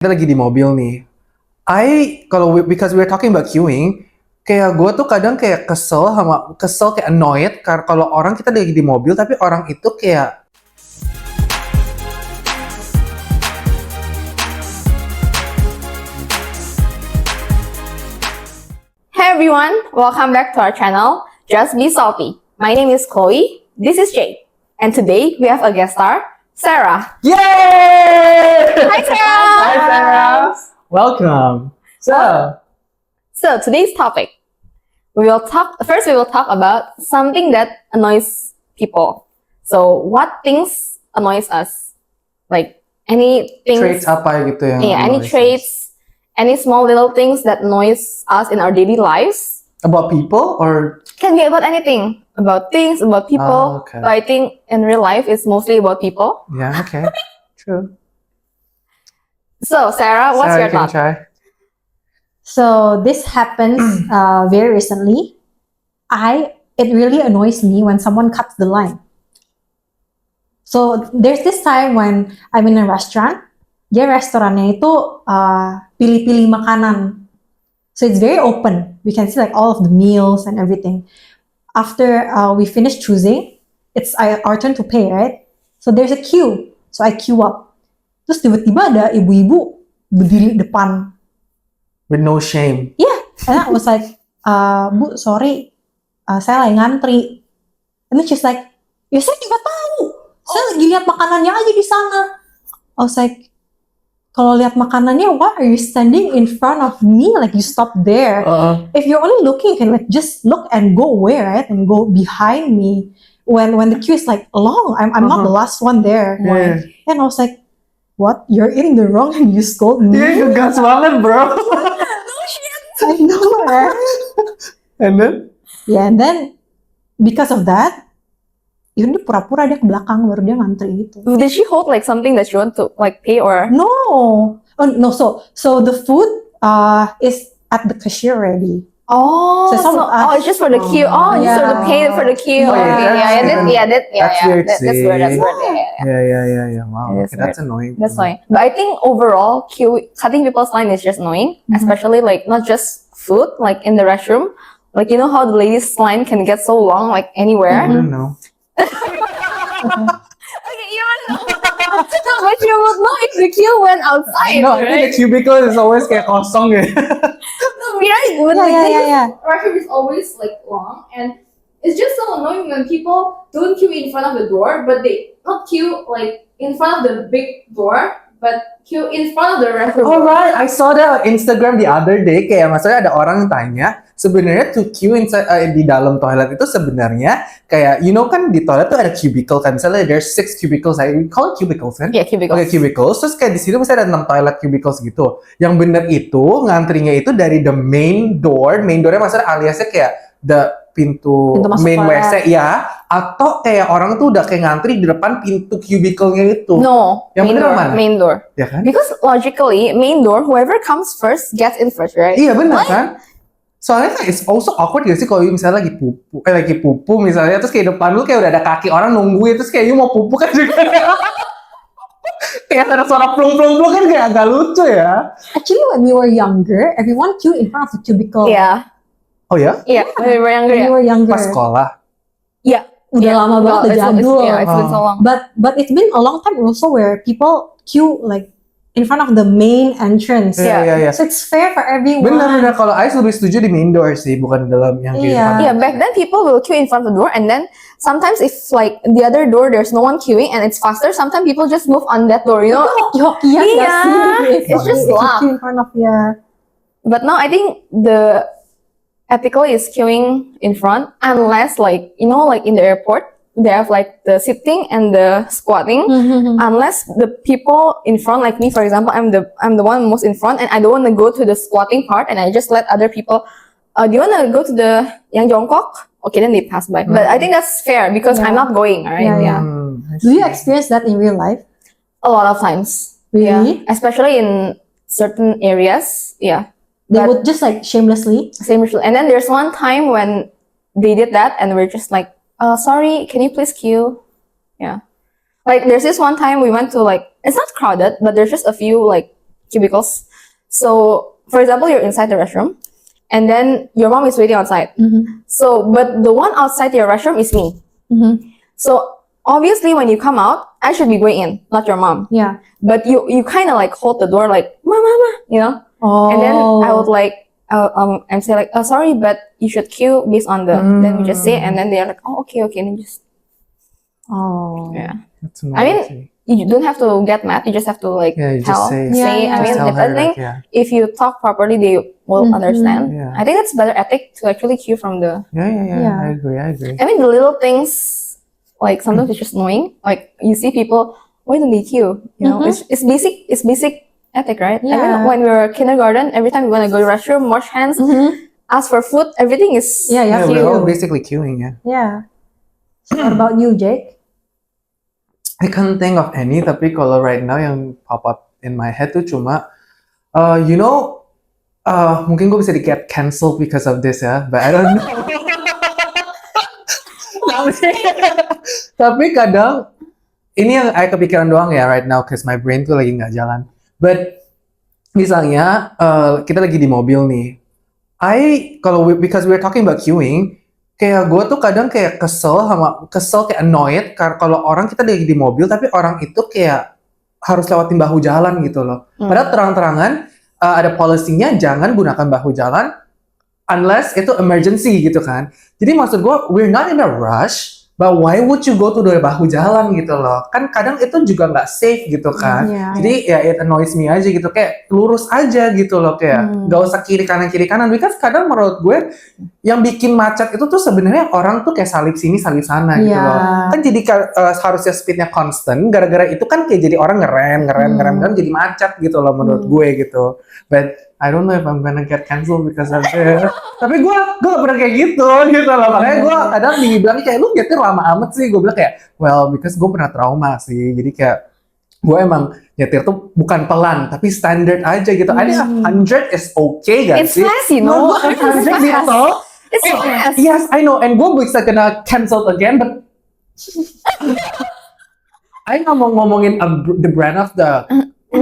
Kita lagi di mobil nih. Because we're talking about queuing, kayak gue tuh kadang kayak kesel kayak annoyed karena kalau orang kita lagi di mobil tapi orang itu kayak Hey everyone, welcome back to our channel, Just Be Salty. My name is Chloe, this is Jade, and today we have a guest star, Sarah. Yay! Hi Sarah! Hi Sarah! Welcome! So today's topic, we will talk about something that annoys people. So what things annoys us? Like any things, Traits apa gitu yang any annoys us? traits, any small little things that annoys us in our daily lives. About people or Can be about anything, about things, about people. okay. But I think in real life, it's mostly about people. yeah, okay. True. So, Sarah, what's Sarah, your you can thought? try. So this happens very recently. It really annoys me when someone cuts the line. So there's this time when I'm in a restaurant. Dia restorannya itu pilih-pilih makanan. So it's very open. We can see like all of the meals and everything. After we finish choosing, it's our turn to pay, right? So there's a queue. So I queue up. Terus tiba-tiba ada ibu-ibu berdiri depan. With no shame. Yeah, and I was like, Bu, sorry, saya lagi ngantri. And then she's like, ya saya juga tahu. Saya lagi lihat makanannya aja di sana. I was like, kalau lihat makanannya, why are you standing in front of me? Like you stop there. If you're only looking, you can like just look and go away, right? And go behind me. When the queue is like long, I'm not the last one there. Yeah. And I was like, what? You're in the wrong and you scold me? Iya, gas banget, bro. I know, right? And then? Yeah, and then because of that, yun dia pura-pura dia ke belakang baru dia ngantri gitu. Did she hold like something that you want to like pay or? No, oh no. So the food is at the cashier already. Oh, So some- it's just for the queue. Oh, just for the pay for the queue. Oh, yeah, Okay, that's weird that's weird. That's weird. Yeah. Wow. It is Okay, that's annoying. That's fine. But I think overall, cutting people's line is just annoying, especially like not just food, like in the restroom. Like you know how the ladies' line can get so long, like anywhere. I don't know. Okay, you don't know. No, but you would know if the queue went outside, No, I think right? the cubicle is always kayak kosong ya. No, right? But Yeah. Restroom is always like long, and it's just so annoying when people don't queue in front of the door, but they not queue like in front of the big door, but queue in front of the restroom. Alright, I saw that on Instagram the other day. Kayak maksudnya ada orang tanya, sebenarnya to queue di dalam toilet itu sebenarnya kayak, you know kan di toilet tuh ada cubicle kan. Misalnya there's 6 cubicles, we call it cubicles kan? Yeah, cubicle. Oke, cubicles. Terus kayak di situ misalnya ada 6 toilet cubicles gitu. Yang bener itu ngantrinya itu dari the main door. Main doornya maksudnya aliasnya kayak pintu masuk main toilet. WC ya. Atau kayak orang tuh udah kayak ngantri di depan pintu cubicle-nya itu. No, Yang main bener door. mana? Main door. Ya kan? Because logically, main door, whoever comes first gets in first, right? Iya bener kan? Soalnya kayak it's also awkward gak sih kalau misalnya lagi pupu misalnya terus kayak depan lu kayak udah ada kaki orang nungguin terus kayak you mau pupu kan juga kayak ada suara plung kan kayak agak lucu ya. Actually, when we were younger, everyone queue in front of the cubicle. Yeah, Oh ya? yeah. When we were younger, When we yeah. were younger. Pas sekolah. Yeah. Udah lama banget, udah jadul. It's been so long. But it's been a long time also where people queue like in front of the main entrance. Iya. So it's fair for everyone. Bener. Kalau Ais lebih setuju di main door sih, bukan di dalam yang di Iya. depan. Yeah, back then people will queue in front of the door, and then sometimes if like the other door there's no one queuing and it's faster, sometimes people just move on that door, you know. Hoki-hokian gak Iya, sih? it's just If you luck. queue in front of But now I think the ethical is queuing in front unless like you know like in the airport they have like the sitting and the squatting. Unless the people in front, like me, for example, I'm the one most in front, and I don't want to go to the squatting part, and I just let other people. Do you want to go to the yang jongkok? Okay, then they pass by. But I think that's fair because I'm not going. Right? Yeah. I Do you see. experience that in real life? A lot of times. Really? Yeah. Especially in certain areas. Yeah. They But- would just like shamelessly. Same issue. And then there's one time when they did that, and we're just like, sorry, can you please queue? Yeah. Like there's this one time we went to like, it's not crowded, but there's just a few like cubicles. So, for example, you're inside the restroom, and then your mom is waiting outside. So, but the one outside your restroom is me. So, obviously, when you come out, I should be going in, not your mom. Yeah. But you kind of like hold the door, like mama, you know. Oh. And then I would like and say like, oh, sorry, but you should queue based on the. Then we just say, and then they're like, oh, okay, and then just Oh. yeah. That's I mean, you don't have to get mad. You just have to like yeah, you tell, just say. Yeah, say. yeah. I Just mean, tell if her, I think like, yeah. if you talk properly, they will understand. Yeah. I think it's better ethic to actually queue from the. Yeah. I agree. I mean, the little things, like sometimes it's just annoying. Like you see people, why don't they queue? You know, it's basic. It's basic ethic, right? I Yeah. mean, when we were kindergarten, every time we want to go to the restroom, wash hands, ask for food, everything is Yeah, Yeah, yeah. we're all Queue. basically queuing. Yeah. Yeah. So what about you, Jake? I can't think of any, tapi kalau right now yang pop up in my head tuh cuma, you know, mungkin gue bisa di get cancelled because of this ya, but I don't know. Tapi kadang ini yang I kepikiran doang ya right now, cause my brain tuh lagi nggak jalan. But misalnya kita lagi di mobil nih, because we're talking about queuing, kayak gue tuh kadang kayak kesel kayak annoyed kalau orang kita lagi di mobil tapi orang itu kayak harus lewatin bahu jalan gitu loh. Padahal terang-terangan ada policy-nya jangan gunakan bahu jalan unless itu emergency gitu kan. Jadi maksud gue we're not in a rush, but why would you go to the bahu jalan gitu loh? Kan kadang itu juga nggak safe gitu kan. Yeah. Jadi ya it annoys me aja gitu, kayak lurus aja gitu loh, kayak nggak usah kiri kanan. Because kadang menurut gue yang bikin macet itu tuh sebenarnya orang tuh kayak salip sini salip sana gitu Iya. loh. Kan jadi harusnya speednya constant, gara-gara itu kan kayak jadi orang ngerem jadi macet gitu loh menurut gue gitu. But I don't know if I'm gonna get cancelled because of this. Tapi gue gak pernah kayak gitu loh. Makanya gue kadang dibilang kayak lu nyetir lama amat sih. Gue bilang kayak, well because gue pernah trauma sih. Jadi kayak gue emang nyetir tuh bukan pelan, tapi standard aja gitu. I think 100 is okay gak It's sih? fast, you know. Gue 100 di tol. It's fast. Yes, I know. And gue bisa kena cancelled again, but I nggak mau ngomongin the brand of the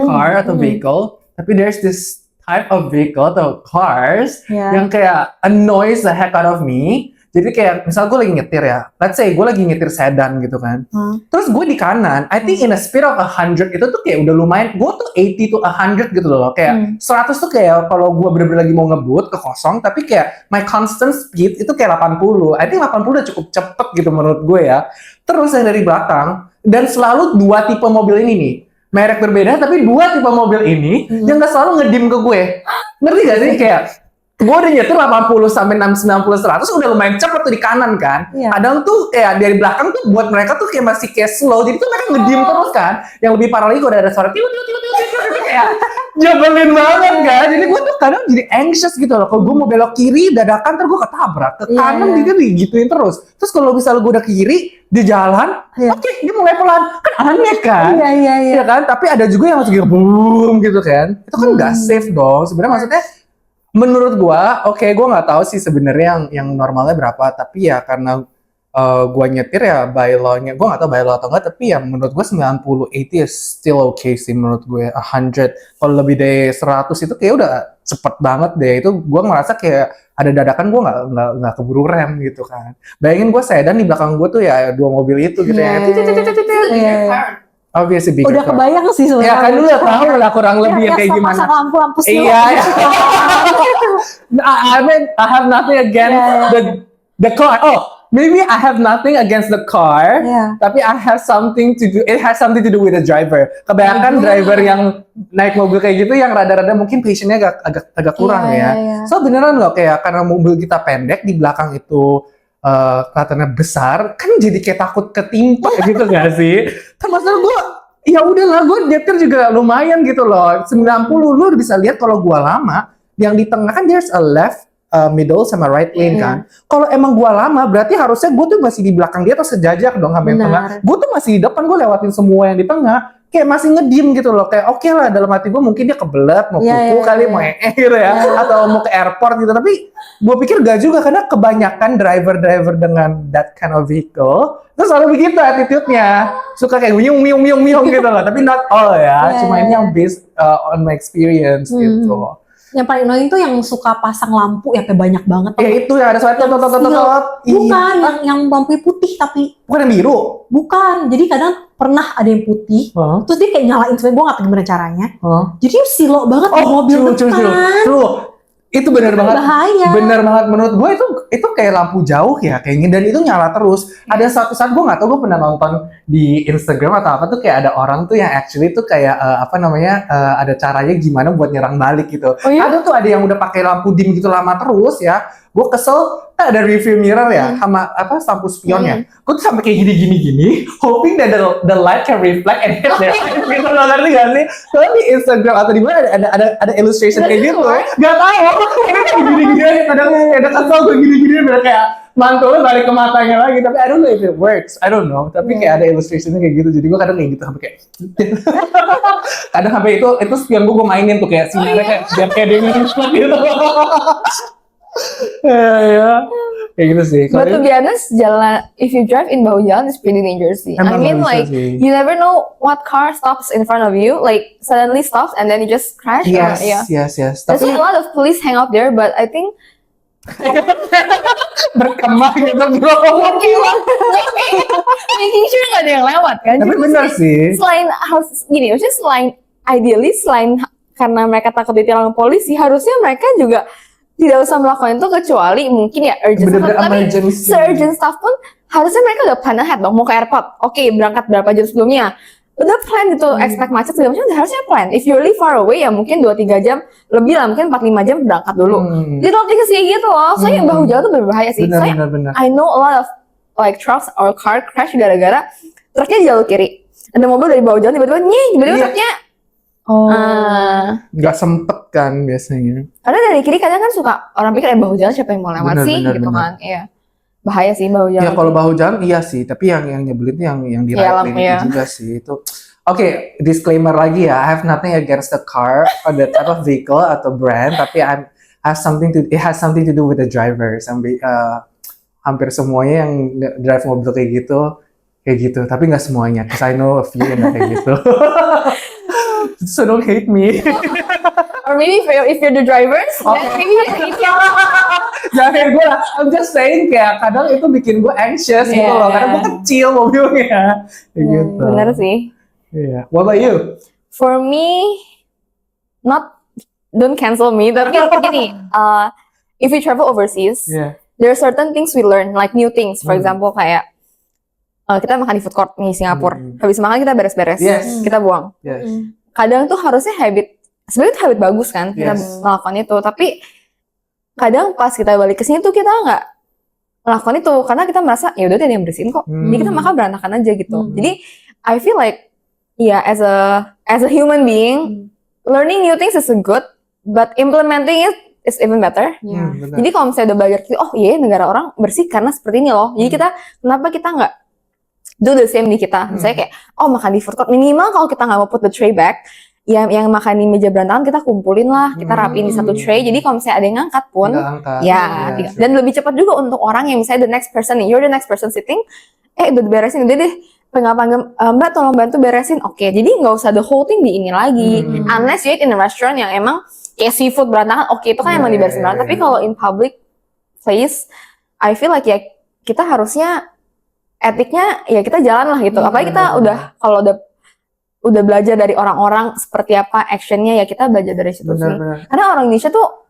car atau vehicle, tapi there's this type of vehicle atau cars Yeah. yang kayak annoys the heck out of me. Jadi kayak misal gue lagi nyetir ya, let's say gue lagi nyetir sedan gitu kan, terus gue di kanan, I think in a speed of 100 itu tuh kayak udah lumayan, gue tuh 80 to 100 gitu loh, kayak 100 tuh kayak kalau gue bener-bener lagi mau ngebut ke kosong, tapi kayak my constant speed itu kayak 80, I think 80 udah cukup cepet gitu menurut gue ya. Terus yang dari belakang, dan selalu dua tipe mobil ini nih, merek berbeda tapi dua tipe mobil ini yang gak selalu ngedim ke gue, ngerti gak sih kayak gue udah nyetir 80 sampai 90 100 udah lumayan cepet tuh di kanan kan. Iya. Kadang tuh kayak dari belakang tuh buat mereka tuh kayak masih kayak slow. Jadi tuh mereka ngedim terus kan. Yang lebih parah lagi kalau ada suara tiu kayak nyebelin banget kan. Jadi gue tuh kadang jadi anxious gitu loh. Kalau gue mau belok kiri dadakan terus gue ketabrak. Ke kanan dia digituin terus. Terus kalau misalnya gue udah ke kiri di jalan, oke, dia mulai pelan. Kan aneh kan? Iya. Iya kan? Tapi ada juga yang langsung boom gitu kan. Itu kan nggak safe dong. Sebenarnya maksudnya menurut gua, gua nggak tahu sih sebenarnya yang normalnya berapa, tapi ya karena gua nyetir ya by law-nya, gua nggak tahu by law atau enggak, tapi ya menurut gua 90, 80 is still okay sih menurut gue. 100, kalau lebih dari 100 itu kayak udah cepet banget deh. Itu gua ngerasa kayak ada dadakan gua nggak keburu rem gitu kan. Bayangin gua sedan di belakang gua tuh ya dua mobil itu gitu ya. Iya. Obviously bigger Udah car. kebayang sih sebenarnya. Ya kan lu udah tahu lah kurang lebih kayak gimana. Pasang lampu-lampu slow. Iya. I mean, I have nothing against the car. Oh, maybe I have nothing against the car. Yeah. Tapi I have something to do. It has something to do with the driver. Kebanyakan driver yang naik mobil kayak gitu yang rada-rada mungkin patience-nya agak kurang ya. So beneran loh kayak karena mobil kita pendek di belakang itu kelihatannya besar, kan jadi kayak takut ketimpa gitu gak sih? Termasuk gue, ya udahlah gue nyetir juga lumayan gitu loh. 90 lu bisa lihat kalau gue lama, yang di tengah kan there's a left, middle sama right lane kan. Kalau emang gue lama, berarti harusnya gue tuh masih di belakang dia atau sejajar dong sama yang tengah. Gue tuh masih di depan, gue lewatin semua yang di tengah. kayak masih ngediem gitu loh, kayak oke lah dalam hati gue mungkin dia kebelet mau Iya, kuku iya, kali iya. mau gitu ya, atau mau ke airport gitu, tapi gue pikir gak juga karena kebanyakan driver dengan that kind of vehicle itu selalu begitu attitude-nya, suka kayak miung gitu loh, tapi not all ya, Iya, cuma iya, ini yang iya. based on my experience gitu. Yang paling annoying tuh yang suka pasang lampu ya kayak banyak banget. Ya itu ya ada suara Bukan yang lampu putih tapi bukan yang biru. bukan. Jadi kadang pernah ada yang putih, Hah? terus dia kayak nyalain sebenarnya gue nggak tahu gimana caranya. Hah? Jadi dia silok banget di mobil depan. True. Itu benar banget. Bahaya. Benar banget menurut gue itu kayak lampu jauh ya kayaknya, dan itu nyala terus. Ada suatu saat gue nggak tahu, gue pernah nonton di Instagram atau apa tuh kayak ada orang tuh yang actually tuh kayak ada caranya gimana buat nyerang balik gitu. Oh, iya? Ada tuh ada yang udah pakai lampu dim gitu lama terus ya. Gue kesel, kan ada review mirror ya sama lampu spionnya. Gue tuh sampai kayak gini, hoping that the light can reflect and hit their eyes. Gitu loh, ngerti gak sih? Soalnya di Instagram atau di mana ada illustration kayak gitu. Gak tahu. Ini kayak gini-gini aja. Kadang ada kesel gue gini-gini udah kayak mantulnya balik ke matanya lagi. Tapi I don't know if it works. I don't know. Tapi kayak ada illustrationnya kayak gitu. Jadi gue kadang kayak gitu sampai kayak kadang sampai itu spion gue mainin tuh kayak sinarnya kayak dia nge-reflect gitu. Ya. Kayak gitu sih. But to be honest, jalan if you drive in bahu jalan is pretty dangerous sih. I Emang mean nggak bisa like sih. you never know what car stops in front of you, like suddenly stops and then you just crash. Yes, Yeah. yes. There's Tapi a lot of police hang out there, but I think berkemah gitu bro. making sure nggak ada yang lewat kan. Tapi Cuma benar sih. Selain harus gini, maksudnya selain karena mereka takut ditilang polisi, harusnya mereka juga tidak usah melakukan itu kecuali mungkin ya urgent Bener-bener stuff. Tapi emergency. se-urgent stuff pun harusnya mereka udah plan ahead dong, mau ke airport. Oke, berangkat berapa jam sebelumnya. Udah plan gitu, expect macet segala macam, harusnya plan. If you really far away ya mungkin 2-3 jam lebih lah, mungkin 4-5 jam berangkat dulu. Jadi lo pikir kayak gitu loh. Soalnya bahu jalan tuh berbahaya sih. Soalnya Benar. I know a lot of like trucks or car crash gara-gara truknya di jalur kiri. Ada mobil dari bahu jalan tiba-tiba Iya. truknya Nggak sempet kan biasanya. karena dari kiri kadang kan suka orang pikir bahu jalan siapa yang mau lewat sih gitu kan. Iya. Bahaya sih bahu jalan. Ya kalau bahu jalan iya sih, tapi yang nyebelin tuh yang di Iya, right lane iya. itu juga sih itu. Oke, disclaimer lagi ya, I have nothing against the car or the type of vehicle atau brand, tapi it has something to do with the drivers. Hampir semuanya yang drive mobil kayak gitu, tapi nggak semuanya. Cause I know a few yang nggak kayak gitu. So don't hate me. Or maybe if you're the drivers, then maybe if you're Jangan kayak gue lah. I'm just saying kayak kadang itu bikin gue anxious gitu loh. Karena gue kecil mobilnya. Kayak gitu. benar sih. Iya. What about you? For me, don't cancel me. Tapi gini, if we travel overseas, Yeah. there are certain things we learn, like new things. For example, kayak kita makan di food court nih Singapura. Habis makan kita beres-beres, Yes. kita buang. Yes. Kadang tuh harusnya sebenarnya itu habit bagus kan, kita Yes. melakukan itu. Tapi kadang pas kita balik ke sini tuh kita nggak melakukan itu karena kita merasa ya udah ada yang bersihin kok. Jadi kita makan berantakan aja gitu. Jadi I feel like as a human being, learning new things is good, but implementing it is even better. Benar. Jadi kalau misalnya udah belajar, oh iya negara orang bersih karena seperti ini loh. Jadi kenapa kita nggak do the same di kita? Misalnya kayak, makan di food court, minimal kalau kita nggak mau put the tray back, ya yang makan di meja berantakan kita kumpulin lah, kita rapiin di satu tray. Jadi kalau misalnya ada yang ngangkat pun, Tinggal angkat. ya, dan lebih cepat juga untuk orang yang misalnya you're the next person sitting, udah beresin, udah deh, panggil Mbak tolong bantu beresin. Oke, jadi nggak usah the whole thing di ini lagi. Unless you eat in a restaurant yang emang kayak seafood berantakan, oke itu kan emang diberesin berantakan. Tapi kalau in public place, I feel like ya kita harusnya etiknya ya kita jalan lah gitu. Apalagi kita kalau udah belajar dari orang-orang seperti apa actionnya, ya kita belajar dari situ sih. Benar. Karena orang Indonesia tuh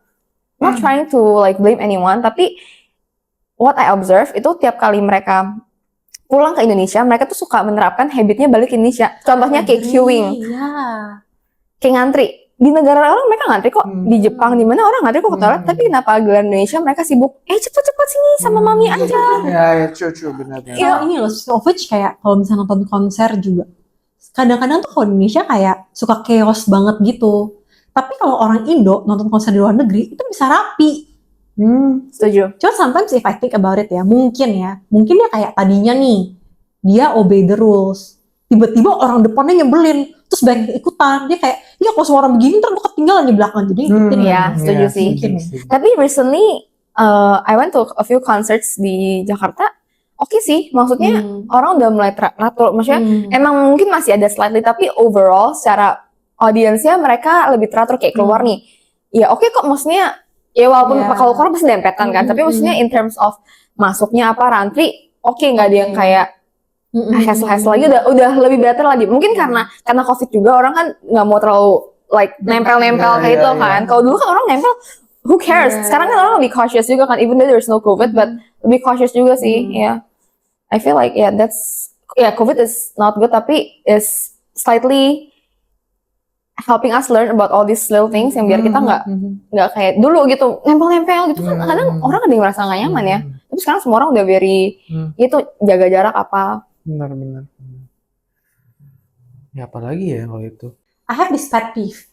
not trying to like blame anyone, tapi what I observe itu tiap kali mereka pulang ke Indonesia, mereka tuh suka menerapkan habitnya balik ke Indonesia. Contohnya kayak queuing, kayak ngantri. Di negara orang mereka ngantri kok. Di Jepang di mana orang ngantri kok ke toilet, tapi kenapa di Indonesia mereka sibuk? Cepet-cepet sini sama mami aja. Ya, true benar. Iya, ini loh, speaking of which kayak kalau misalnya nonton konser juga, kadang-kadang tuh kalau di Indonesia kayak suka chaos banget gitu. Tapi kalau orang Indo nonton konser di luar negeri itu bisa rapi. Setuju. Cuma sometimes if I think about it ya, mungkin dia kayak tadinya nih dia obey the rules. tiba-tiba orang depannya nyebelin, terus banyak ikutan. Dia kayak, ya kalau semua orang begini ntar gue ketinggalan di belakang, jadi ngikutin. Iya, setuju sih. Tapi recently I went to a few concerts di Jakarta. Oke sih, maksudnya orang udah mulai teratur. Maksudnya emang mungkin masih ada slightly, tapi overall secara audiensnya mereka lebih teratur kayak keluar nih. Ya oke kok, maksudnya ya walaupun kalau keluar pasti dempetan kan, tapi maksudnya in terms of masuknya apa rantri, oke nggak ada yang kayak hassle lagi, udah lebih better lagi. Mungkin karena COVID juga orang kan nggak mau terlalu like nempel kayak itu kan. Kalau dulu kan orang nempel, who cares? Sekarang kan orang lebih cautious juga kan, even though there's no COVID, but lebih cautious juga sih. Ya, I feel like COVID is not good, tapi is slightly helping us learn about all these little things yang biar kita nggak kayak dulu gitu nempel gitu kan. Kadang orang ada yang merasa nggak nyaman ya. Tapi sekarang semua orang udah very itu jaga jarak apa. Benar. Ya apalagi ya kalau itu. I have this pet peeve.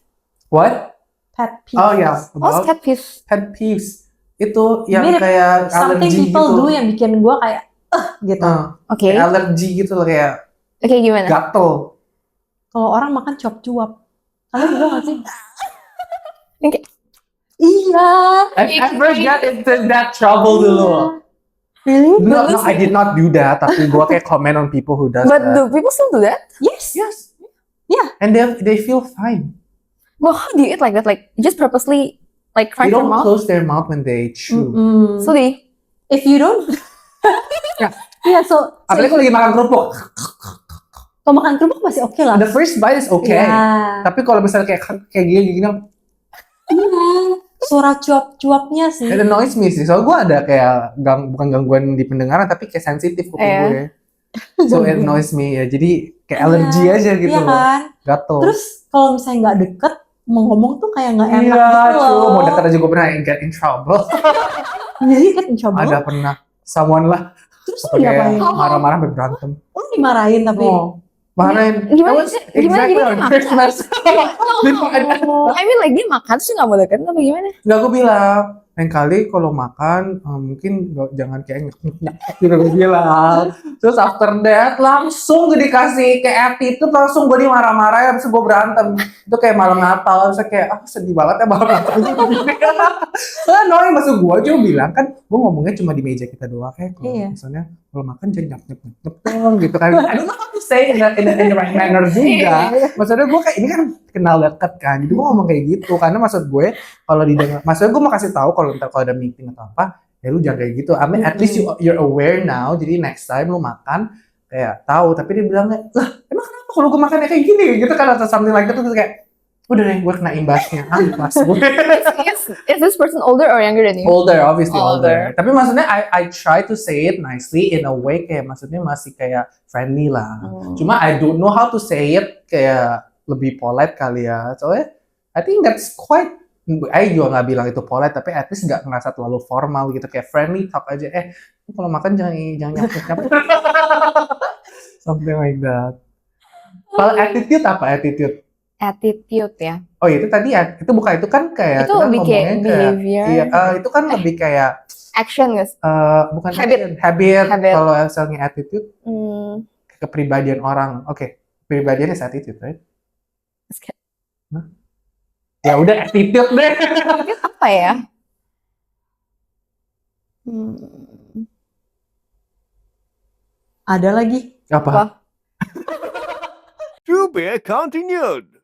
What? Pet peeve. Oh ya, Pet peeve. pet peeves. Itu yang Mirip kayak something alergi people gitu. do yang bikin gue kayak gitu. Oke. Kayak alergi gitu loh, kayak Oke, gimana? gatel. Kalau orang makan cuap-cuap, kalian juga nggak sih? Oke. Iya. I first got into that trouble dulu. Really? No, I did not do that. Tapi gue kayak comment on people who does But that. do people still do that? Yes. Yeah. And they feel fine. Well, how do you eat like that? Like just purposely like They crack your don't mouth? close their mouth when they chew. So they If you don't, yeah. So Apalagi kalau lagi makan kerupuk. kalau makan kerupuk masih oke lah. The first bite is okay. Iya. Tapi kalau misalnya kayak gini, Iya. Suara cuap-cuapnya sih. it annoys me sih. Soalnya gue ada kayak bukan gangguan di pendengaran, tapi kayak sensitif kuping gue. So it annoys me ya. Jadi kayak alergi aja gitu Iya loh. kan. Gatel. Terus kalau misalnya nggak deket, mau ngomong tuh kayak nggak enak Iya, gitu loh. cuy. Mau dekat aja gue pernah get in trouble. Jadi kan coba. Ada pernah. Someone lah. Terus lu diapain? Kayak marah-marah sampai berantem. Lu dimarahin tapi. Oh, marahin. Gimana- That was gimana exactly jadi on dia Christmas. I mean like dia makan terus nggak mau deket apa gimana? Nggak, gue bilang, lain kali kalau makan mungkin jangan kayak nyek gitu gue bilang. Terus after that langsung gue dikasih kayak attitude, langsung gue dimarah-marah, habis itu gue berantem. Itu kayak malam Natal, terus kayak sedih banget ya malam Natal. Soalnya annoying, maksud gue cuma bilang kan, gue ngomongnya cuma di meja kita doang kayak kalau Iya. misalnya kalau makan jangan nyep dong gitu kan. I don't know how to say in the right manner juga. Maksudnya gue kayak ini kan kenal deket kan, jadi gue ngomong kayak gitu karena maksud gue kalau didengar, maksudnya gue mau kasih tahu kalau ntar kalau ada meeting atau apa, ya lu jangan kayak gitu. I mean, at least you're aware now, jadi next time lu makan kayak tahu. Tapi dia bilangnya, lah emang kenapa kalau gue makannya kayak gini gitu kan, atau something like that. Terus kayak udah deh gue kena imbasnya. Imbas gue. Is this person older or younger than you? Older, obviously older. Older. Tapi maksudnya I try to say it nicely in a way kayak maksudnya masih kayak friendly lah. Cuma I don't know how to say it kayak lebih polite kali ya. Soalnya I think that's quite, I juga nggak bilang itu polite, tapi at least nggak ngerasa terlalu formal gitu, kayak friendly talk aja. Kalau makan jangan nyapuk. Something like that. Kalau attitude apa attitude? Attitude ya. Oh itu tadi itu bukan, itu kan kayak Itu kita lebih kayak ngomongnya kayak behavior. iya, itu kan lebih kayak Action guys. bukan Habit. habit. Habit. Kalau misalnya attitude Hmm. kepribadian orang. Oke, kepribadian is attitude, right? Ya udah attitude deh. Attitude apa ya? Ada lagi. Apa? To be continued.